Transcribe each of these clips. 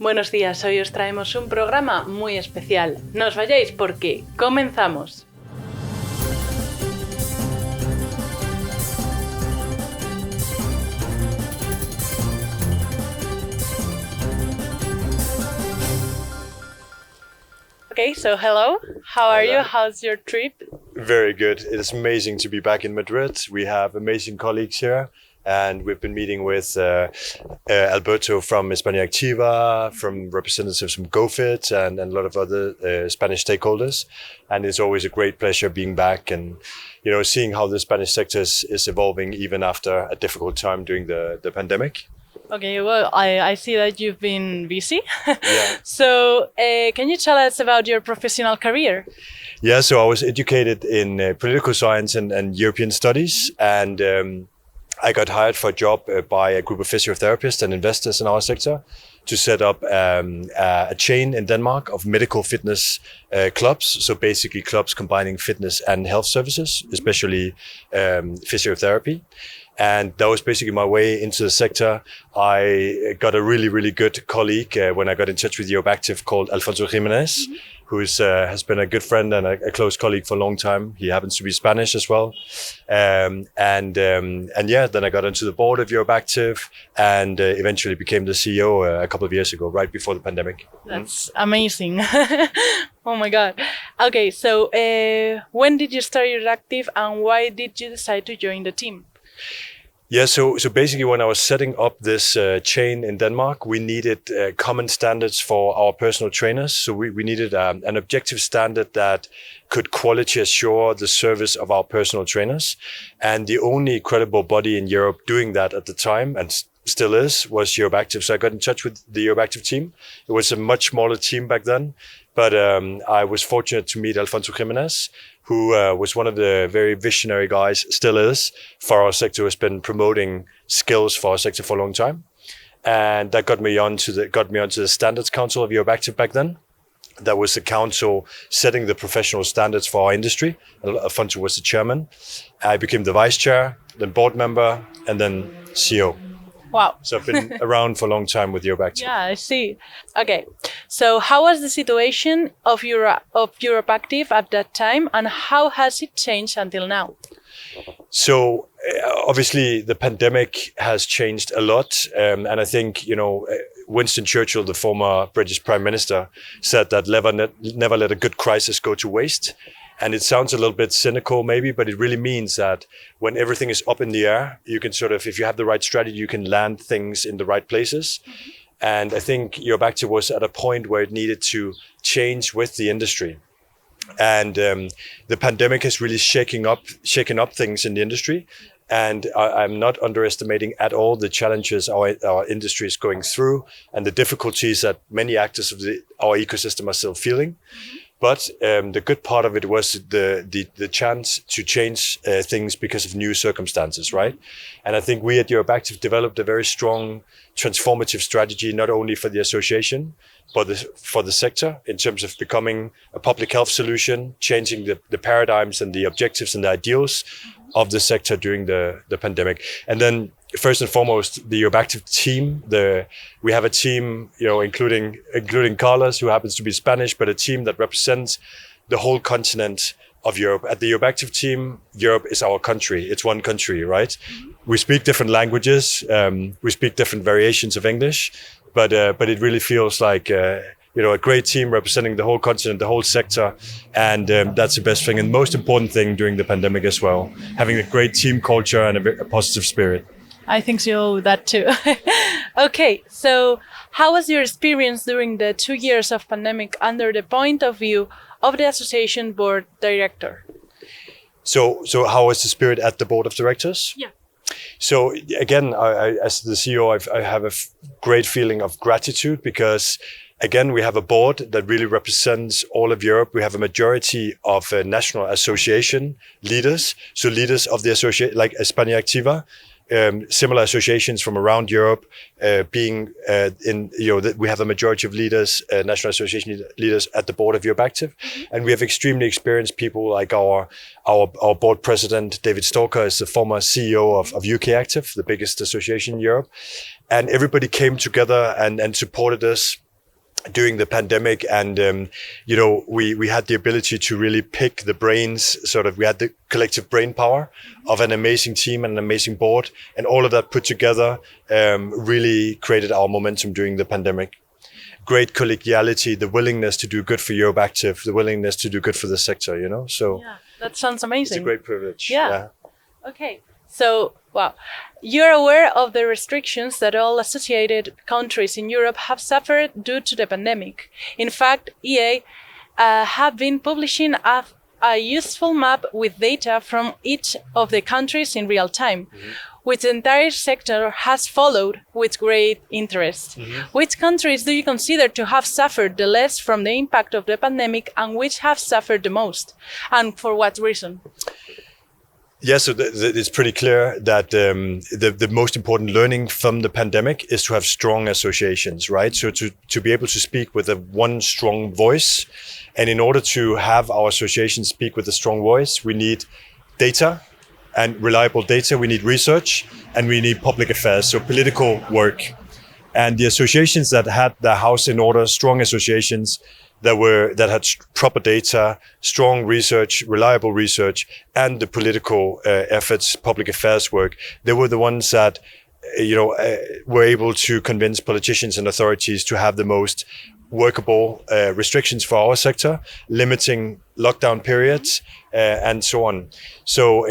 Buenos días, hoy os traemos un programa muy especial. No os vayáis porque comenzamos. Okay, so hello. How are you? How's your trip? Very good. It is amazing to be back in Madrid. We have amazing colleagues here. And we've been meeting with Alberto from EuropeActive, from representatives from GoFit and a lot of other Spanish stakeholders. And it's always a great pleasure being back and, you know, seeing how the Spanish sector is evolving even after a difficult time during the pandemic. Okay, well, I see that you've been busy. Yeah. So can you tell us about your professional career? Yeah, so I was educated in political science and European studies. And I got hired for a job by a group of physiotherapists and investors in our sector to set up a chain in Denmark of medical fitness clubs. So basically clubs combining fitness and health services, especially physiotherapy. And that was basically my way into the sector. I got a really, really good colleague when I got in touch with EuropeActive called Alfonso Jimenez, who has been a good friend and a close colleague for a long time. He happens to be Spanish as well. And yeah, then I got into the board of EuropeActive and eventually became the CEO a couple of years ago, right before the pandemic. That's amazing. Oh my God. Okay, so when did you start EuropeActive and why did you decide to join the team? Yeah, so basically when I was setting up this chain in Denmark, we needed common standards for our personal trainers. So we needed an objective standard that could quality assure the service of our personal trainers. And the only credible body in Europe doing that at the time, and still is, was EuropeActive. So I got in touch with the EuropeActive team. It was a much smaller team back then, but I was fortunate to meet Alfonso Jimenez, who was one of the very visionary guys, still is, for our sector, who has been promoting skills for our sector for a long time. And that got me onto the Standards Council of EuropeActive back then. That was the council setting the professional standards for our industry. Alfonso was the chairman. I became the vice chair, then board member, and then CEO. Wow. So I've been around for a long time with EuropeActive. Yeah, I see. Okay. So how was the situation of EuropeActive at that time and how has it changed until now? So obviously the pandemic has changed a lot. And I think, you know, Winston Churchill, the former British Prime Minister, said that never let a good crisis go to waste. And it sounds a little bit cynical maybe, but it really means that when everything is up in the air, you can sort of, if you have the right strategy, you can land things in the right places. Mm-hmm. And I think EuropeActive was at a point where it needed to change with the industry. And the pandemic has really shaken up things in the industry. And I'm not underestimating at all the challenges our industry is going through and the difficulties that many actors of our ecosystem are still feeling. Mm-hmm. But the good part of it was the chance to change things because of new circumstances, right? And I think we at EuropeActive developed a very strong transformative strategy, not only for the association, but for the sector in terms of becoming a public health solution, changing the paradigms and the objectives and the ideals of the sector during the pandemic. And then first and foremost, the EuropeActive team. We have a team, you know, including Carlos, who happens to be Spanish, but a team that represents the whole continent of Europe. At the EuropeActive team, Europe is our country. It's one country, right? Mm-hmm. We speak different languages. We speak different variations of English, but it really feels like you know, a great team representing the whole continent, the whole sector, and that's the best thing and most important thing during the pandemic as well. Having a great team culture and a positive spirit. I think so, that too. Okay, so how was your experience during the 2 years of pandemic under the point of view of the association board director? So how was the spirit at the board of directors? Yeah. So again, I as the CEO, I have a great feeling of gratitude because again, we have a board that really represents all of Europe. We have a majority of national association leaders, so leaders of the association like EuropeActive. Similar associations from around Europe, being in, you know, we have a majority of leaders, national association leaders at the board of EuropeActive, and we have extremely experienced people like our board president David Stalker is the former CEO of UKActive, the biggest association in Europe, and everybody came together and supported us during the pandemic, and we had the ability to really pick the brains. We had the collective brain power of an amazing team and an amazing board, and all of that put together really created our momentum during the pandemic. Great collegiality, the willingness to do good for EuropeActive, the willingness to do good for the sector. So yeah, that sounds amazing. It's a great privilege. Yeah. Okay. So, wow, you're aware of the restrictions that all associated countries in Europe have suffered due to the pandemic. In fact, EA have been publishing a useful map with data from each of the countries in real time, which the entire sector has followed with great interest. Which countries do you consider to have suffered the less from the impact of the pandemic, and which have suffered the most, and for what reason? Yeah, so it's pretty clear that the most important learning from the pandemic is to have strong associations, right? So to be able to speak with one strong voice. And in order to have our associations speak with a strong voice, we need data and reliable data. We need research, and we need public affairs, so political work. And the associations that had their house in order, strong associations, that had proper data, strong research, reliable research, and the political efforts, public affairs work. They were the ones that, were able to convince politicians and authorities to have the most workable restrictions for our sector, limiting lockdown periods, and so on. So,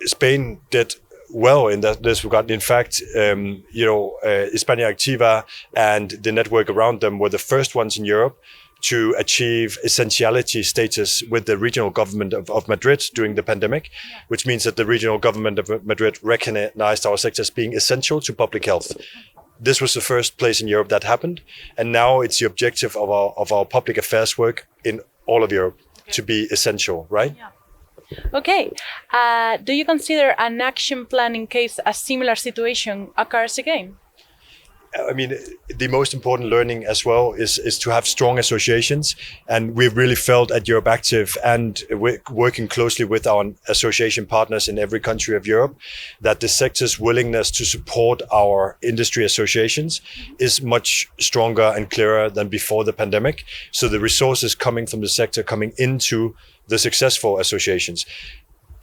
Spain did well in this regard. In fact, EuropeActive and the network around them were the first ones in Europe to achieve essentiality status with the regional government of Madrid during the pandemic, which means that the regional government of Madrid recognized our sector as being essential to public health. This was the first place in Europe that happened, and now it's the objective of our public affairs work in all of Europe to be essential, right? Yeah. Okay. Do you consider an action plan in case a similar situation occurs again? The most important learning as well is to have strong associations. And we've really felt at EuropeActive, and working closely with our association partners in every country of Europe, that the sector's willingness to support our industry associations is much stronger and clearer than before the pandemic. So the resources coming from the sector coming into the successful associations.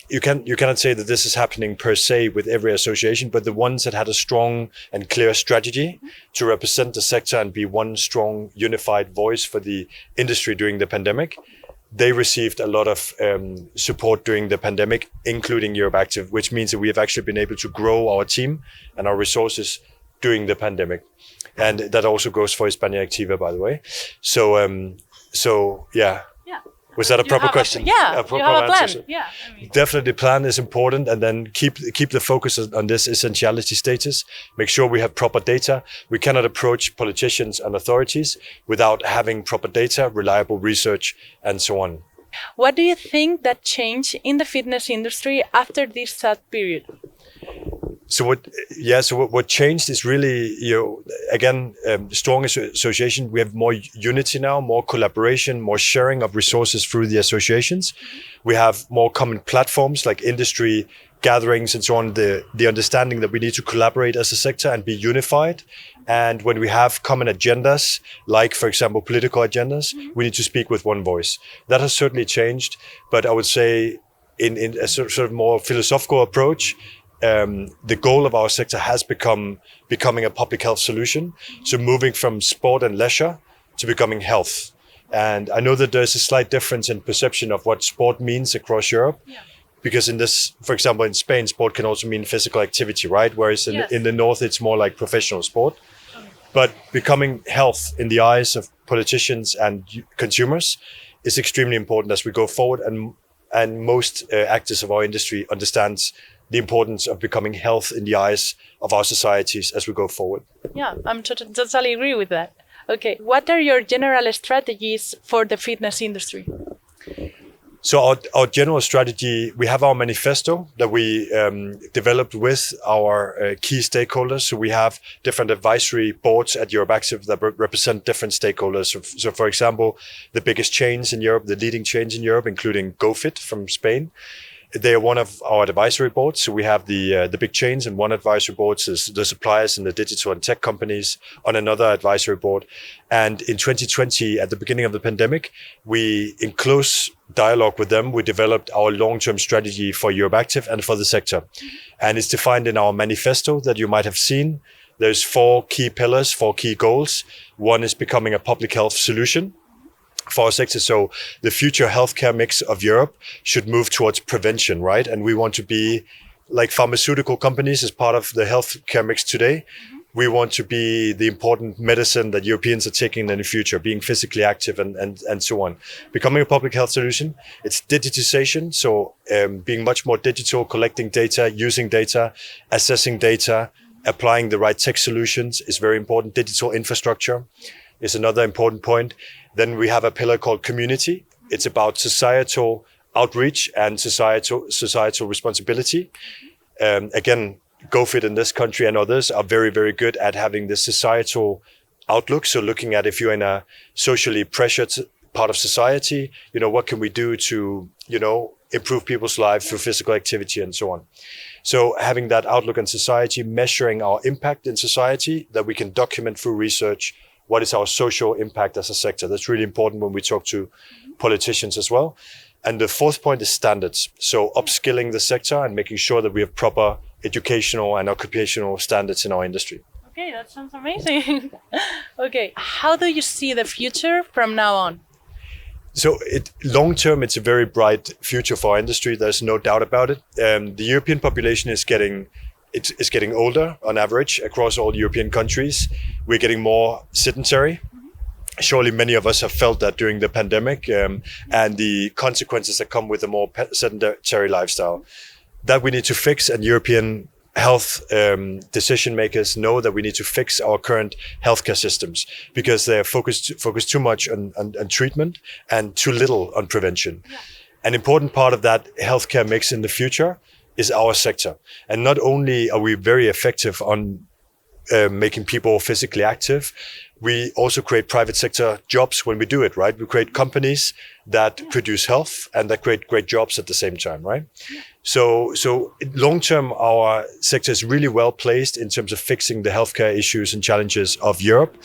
You cannot say that this is happening per se with every association, but the ones that had a strong and clear strategy to represent the sector and be one strong unified voice for the industry during the pandemic, they received a lot of support during the pandemic, including EuropeActive, which means that we have actually been able to grow our team and our resources during the pandemic. And that also goes for EuropeActive, by the way. So yeah. Was that a proper question? Yeah, a proper you have a plan. Answer? Yeah, Definitely, plan is important, and then keep the focus on this essentiality status. Make sure we have proper data. We cannot approach politicians and authorities without having proper data, reliable research, and so on. What do you think that changed in the fitness industry after this sad period? So what changed is really, strong association. We have more unity now, more collaboration, more sharing of resources through the associations. We have more common platforms like industry gatherings and so on, the understanding that we need to collaborate as a sector and be unified. And when we have common agendas, like, for example, political agendas, we need to speak with one voice. That has certainly changed. But I would say in a sort of more philosophical approach, the goal of our sector has becoming a public health solution. So moving from sport and leisure to becoming health. And I know that there's a slight difference in perception of what sport means across Europe. Yeah. Because in this, for example, in Spain, sport can also mean physical activity, right? Whereas in the north, it's more like professional sport. But becoming health in the eyes of politicians and consumers is extremely important as we go forward. And most actors of our industry understands the importance of becoming health in the eyes of our societies as we go forward. Yeah, I'm totally agree with that. Okay, what are your general strategies for the fitness industry? So our general strategy, we have our manifesto that we developed with our key stakeholders. So we have different advisory boards at EuropeActive that represent different stakeholders. So for example, the biggest chains in Europe, the leading chains in Europe, including GoFit from Spain, they are one of our advisory boards. So we have the big chains, and one advisory board is the suppliers and the digital and tech companies on another advisory board. And in 2020, at the beginning of the pandemic, we, in close dialogue with them, we developed our long-term strategy for EuropeActive and for the sector. And it's defined in our manifesto that you might have seen. There's 4 key pillars, 4 key goals. One is becoming a public health solution for our sector. So the future healthcare mix of Europe should move towards prevention, right? And we want to be like pharmaceutical companies as part of the healthcare mix today. We want to be the important medicine that Europeans are taking in the future, being physically active and so on. Becoming a public health solution, it's digitization. So being much more digital, collecting data, using data, assessing data, applying the right tech solutions is very important. Digital infrastructure is another important point. Then we have a pillar called community. It's about societal outreach and societal responsibility. Again, GoFit in this country and others are very, very good at having this societal outlook. So looking at if you're in a socially pressured part of society, what can we do to, improve people's lives through physical activity and so on. So having that outlook on society, measuring our impact in society that we can document through research. What is our social impact as a sector? That's really important when we talk to politicians as well. And the 4th point is standards. So upskilling the sector and making sure that we have proper educational and occupational standards in our industry. Okay, that sounds amazing. Okay, how do you see the future from now on? So long term, it's a very bright future for our industry. There's no doubt about it. The European population is getting older on average across all European countries. We're getting more sedentary. Surely many of us have felt that during the pandemic and the consequences that come with a more sedentary lifestyle. That we need to fix, and European health decision makers know that we need to fix our current healthcare systems because they're focused too much on treatment and too little on prevention. Yeah. An important part of that healthcare mix in the future is our sector. And not only are we very effective on making people physically active, we also create private sector jobs when we do it, right? We create companies that produce health and that create great jobs at the same time, right? So long term, our sector is really well placed in terms of fixing the healthcare issues and challenges of Europe.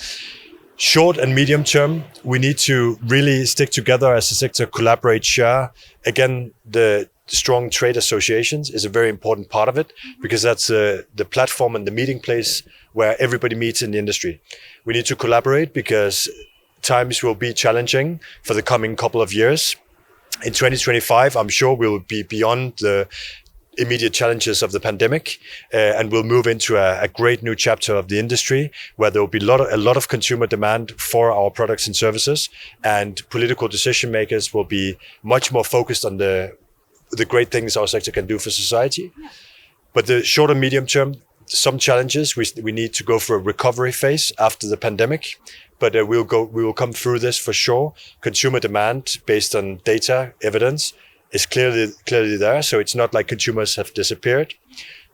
Short and medium term, we need to really stick together as a sector, collaborate, share. Again, the strong trade associations is a very important part of it because that's the platform and the meeting place where everybody meets in the industry. We need to collaborate because times will be challenging for the coming couple of years. In 2025, I'm sure we'll be beyond the immediate challenges of the pandemic and we'll move into a great new chapter of the industry where there will be a lot of consumer demand for our products and services, and political decision makers will be much more focused on the great things our sector can do for society. But the short and medium term, some challenges. We need to go for a recovery phase after the pandemic, but we will come through this for sure. Consumer demand based on data evidence is clearly there. So it's not like consumers have disappeared.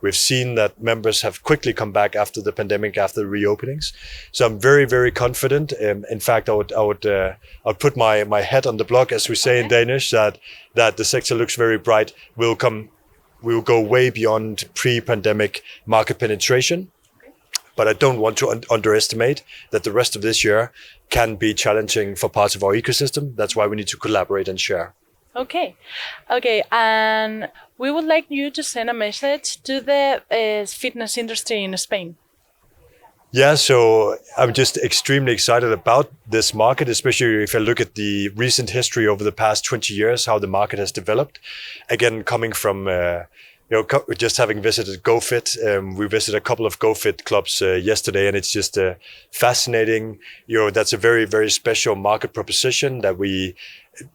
We've seen that members have quickly come back after the pandemic, after the reopenings. So I'm very, very confident. In fact, I would put my head on the block, as we say in Danish, that the sector looks very bright. We will go way beyond pre-pandemic market penetration. But I don't want to underestimate that the rest of this year can be challenging for parts of our ecosystem. That's why we need to collaborate and share. Okay. And we would like you to send a message to the fitness industry in Spain. Yeah, so I'm just extremely excited about this market, especially if I look at the recent history over the past 20 years, how the market has developed. Again, coming from just having visited GoFit, we visited a couple of GoFit clubs yesterday, and it's just fascinating. That's a very, very special market proposition that we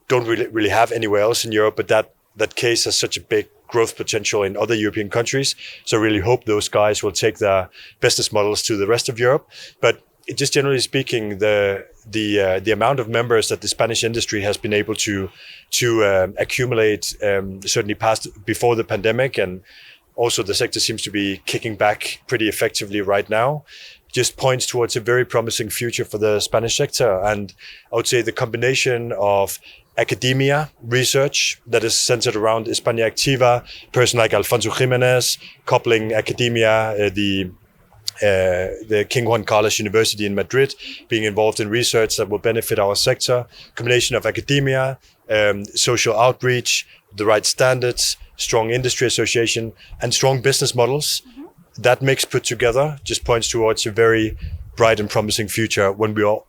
don't really have anywhere else in Europe, but that case has such a big growth potential in other European countries. So I really hope those guys will take their business models to the rest of Europe. But just generally speaking, the amount of members that the Spanish industry has been able to accumulate, certainly before the pandemic, and also the sector seems to be kicking back pretty effectively right now, just points towards a very promising future for the Spanish sector. And I would say the combination of academia research that is centered around España Activa, person like Alfonso Jimenez, coupling academia, the King Juan Carlos University in Madrid, being involved in research that will benefit our sector, combination of academia, social outreach, the right standards, strong industry association, and strong business models. That mix put together just points towards a very bright and promising future when we are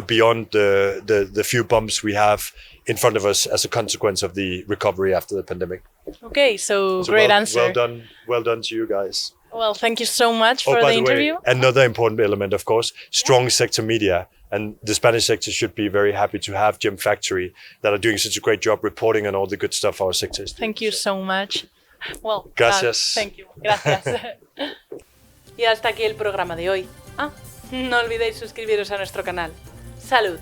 beyond the few bumps we have in front of us as a consequence of the recovery after the pandemic. Okay, so great answer. Well done to you guys. Well, thank you so much for the interview. Way, another important element, of course, strong sector media. And the Spanish sector should be very happy to have Gem Factory that are doing such a great job reporting on all the good stuff our sector is doing. Thank you so much. Well, gracias. Thank you. Gracias. Y hasta aquí el programa de hoy. No olvidéis suscribiros a nuestro canal. Salud.